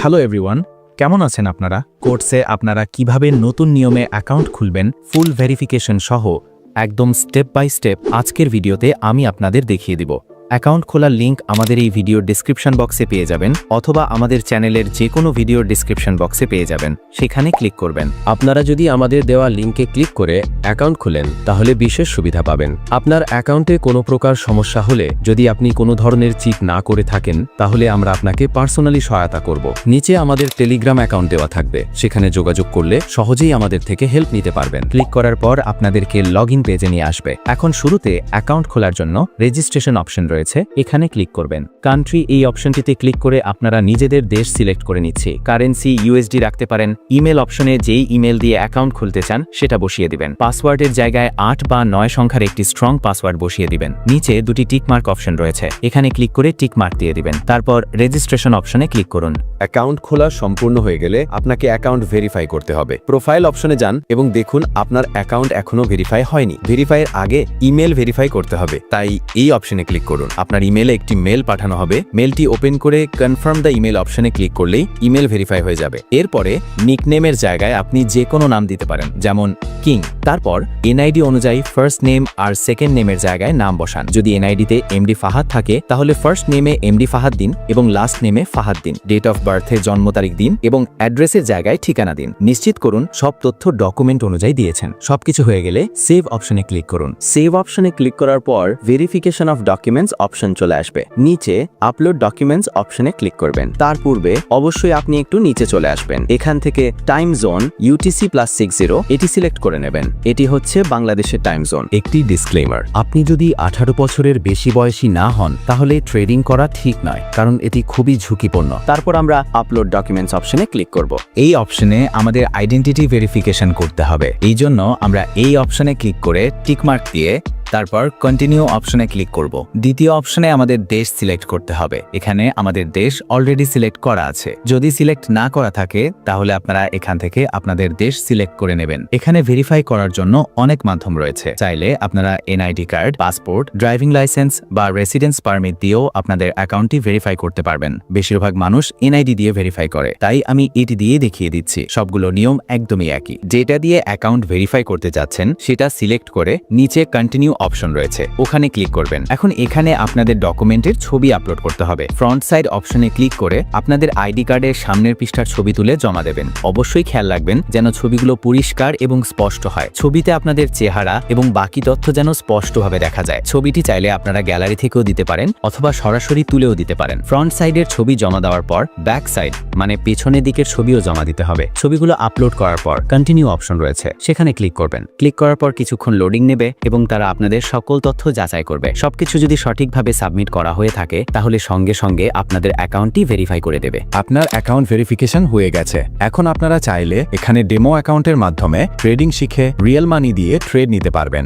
Hello everyone, কেমন আছেন আপনারা? কোর্সে আপনারা কিভাবে নতুন নিয়মে অ্যাকাউন্ট খুলবেন ফুল ভেরিফিকেশন সহ একদম স্টেপ বাই স্টেপ আজকের ভিডিওতে আমি আপনাদের দেখিয়ে দিব। অ্যাকাউন্ট খোলার লিঙ্ক আমাদের এই ভিডিওর ডেসক্রিপশন বক্সে পেয়ে যাবেন অথবা আমাদের চ্যানেলের যে কোনো ভিডিওর ডেসক্রিপশন বক্সে পেয়ে যাবেন, সেখানে ক্লিক করবেন। আপনারা যদি আমাদের দেওয়া লিঙ্কে ক্লিক করে অ্যাকাউন্ট খুলেন তাহলে বিশেষ সুবিধা পাবেন। আপনার অ্যাকাউন্টে কোনো প্রকার সমস্যা হলে যদি আপনি কোনো ধরনের চিট না করে থাকেন তাহলে আমরা আপনাকে পার্সোনালি সহায়তা করব। নিচে আমাদের টেলিগ্রাম অ্যাকাউন্ট দেওয়া থাকবে, সেখানে যোগাযোগ করলে সহজেই আমাদের থেকে হেল্প নিতে পারবেন। ক্লিক করার পর আপনাদেরকে লগইন পেজে নিয়ে আসবে। এখন শুরুতে অ্যাকাউন্ট খোলার জন্য রেজিস্ট্রেশন অপশন রয়েছে, এখানে ক্লিক করবেন। কান্ট্রি এই অপশনটিতে ক্লিক করে আপনারা নিজেদের দেশ সিলেক্ট করে নিচ্ছে। কারেন্সি ইউএসডি রাখতে পারেন। ইমেল অপশনে যেই ইমেল দিয়ে অ্যাকাউন্ট খুলতে চান সেটা বসিয়ে দিবেন। পাসওয়ার্ডের জায়গায় 8 বা 9 সংখ্যার একটি স্ট্রং পাসওয়ার্ড বসিয়ে দিবেন। নিচে দুটি টিকমার্ক অপশন রয়েছে, এখানে ক্লিক করে টিকমার্ক দিয়ে দিবেন। তারপর রেজিস্ট্রেশন অপশনে ক্লিক করুন। অ্যাকাউন্ট খোলা সম্পূর্ণ হয়ে গেলে আপনাকে অ্যাকাউন্ট ভেরিফাই করতে হবে। প্রোফাইল অপশনে যান এবং দেখুন আপনার অ্যাকাউন্ট এখনো ভেরিফাই হয়নি। ভেরিফাইয়ের আগে ইমেল ভেরিফাই করতে হবে, তাই এই অপশনে ক্লিক করুন। আপনার ইমেলে একটি মেল পাঠানো হবে। মেলটি ওপেন করে কনফার্ম দ্য ইমেল অপশনে ক্লিক করলেই ইমেল ভেরিফাই হয়ে যাবে। এরপরে নিকনেমের জায়গায় আপনি যে কোনো নাম দিতে পারেন, যেমন কিং। তারপর এনআইডি অনুযায়ী ফার্স্ট নেম আর সেকেন্ড নেমের জায়গায় নাম বসান। যদি এনআইডিতে এমডি ফাহাদ থাকে তাহলে ফার্স্ট নেমে এমডি ফাহাদ দিন এবং লাস্ট নেমে ফাহাদ দিন। ডেট অফ বার্থে জন্ম তারিখ দিন এবং অ্যাড্রেসের জায়গায় ঠিকানা দিন। নিশ্চিত করুন সব তথ্য ডকুমেন্ট অনুযায়ী দিয়েছেন। সবকিছু হয়ে গেলে সেভ অপশনে ক্লিক করুন। সেভ অপশনে ক্লিক করার পর ভেরিফিকেশন অফ ডকুমেন্টস অপশন চলে আসবে। নিচে আপলোড ডকুমেন্টস অপশনে ক্লিক করবেন। তার পূর্বে অবশ্যই আপনি একটু নিচে চলে আসবেন। এখান থেকে টাইম জোন UTC+60 এটি সিলেক্ট করে নেবেন। এটি হচ্ছে বাংলাদেশের টাইম জোন। একটি ডিসক্লেমার, আপনি যদি 18 বছরের বেশি বয়সী না হন তাহলে ট্রেডিং করা ঠিক নয়, কারণ এটি খুবই ঝুঁকিপূর্ণ। তারপর আমরা আপলোড ডকুমেন্টস অপশনে ক্লিক করব। এই অপশনে আমাদের আইডেন্টিটি ভেরিফিকেশন করতে হবে। এই জন্য আমরা এই অপশনে ক্লিক করে টিকমার্ক দিয়ে তারপর কন্টিনিউ অপশনে ক্লিক করব। দ্বিতীয় অপশনে আমাদের দেশ সিলেক্ট করতে হবে। এখানে আমাদের দেশ অলরেডি সিলেক্ট করা আছে। যদি সিলেক্ট না করা থাকে তাহলে আপনারা এখান থেকে আপনাদের দেশ সিলেক্ট করে নেবেন। এখানে ভেরিফাই করার জন্য অনেক মাধ্যম রয়েছে। চাইলে আপনারা NID card, passport, driving licence বা রেসিডেন্স পারমিট দিয়েও আপনাদের অ্যাকাউন্টটি ভেরিফাই করতে পারবেন। বেশিরভাগ মানুষ এনআইডি দিয়ে ভেরিফাই করে, তাই আমি এটি দিয়ে দেখিয়ে দিচ্ছি। সবগুলো নিয়ম একদমই একই। যেটা দিয়ে অ্যাকাউন্ট ভেরিফাই করতে যাচ্ছেন সেটা সিলেক্ট করে নিচে কন্টিনিউ অপশন রয়েছে, ওখানে ক্লিক করবেন। এখন এখানে আপনাদের ডকুমেন্টের ছবি আপলোড করতে হবে। ফ্রন্ট সাইড অপশনে ক্লিক করে আপনাদের আইডি কার্ডের সামনের পৃষ্ঠার ছবি তুলে জমা দেবেন। অবশ্যই খেয়াল রাখবেন যেন ছবিগুলো পরিষ্কার এবং স্পষ্ট হয়। ছবিতে আপনাদের চেহারা এবং বাকি তথ্য যেন স্পষ্টভাবে দেখা যায়। ছবিটি চাইলে আপনারা গ্যালারি থেকেও দিতে পারেন অথবা সরাসরি তুলেও দিতে পারেন। ফ্রন্ট সাইডের ছবি জমা দেওয়ার পর ব্যাক সাইড মানে পেছনের দিকের ছবিও জমা দিতে হবে। ছবিগুলো আপলোড করার পর কন্টিনিউ অপশন রয়েছে, সেখানে ক্লিক করবেন। ক্লিক করার পর কিছুক্ষণ লোডিং নেবে এবং তারা আপনাদের সকল তথ্য যাচাই করবে। সবকিছু যদি সঠিকভাবে সাবমিট করা হয়ে থাকে তাহলে সঙ্গে সঙ্গে আপনাদের অ্যাকাউন্টটি ভেরিফাই করে দেবে। আপনার অ্যাকাউন্ট ভেরিফিকেশন হয়ে গেছে। এখন আপনারা চাইলে এখানে ডেমো অ্যাকাউন্টের মাধ্যমে ট্রেডিং শিখে রিয়েল মানি দিয়ে ট্রেড নিতে পারবেন।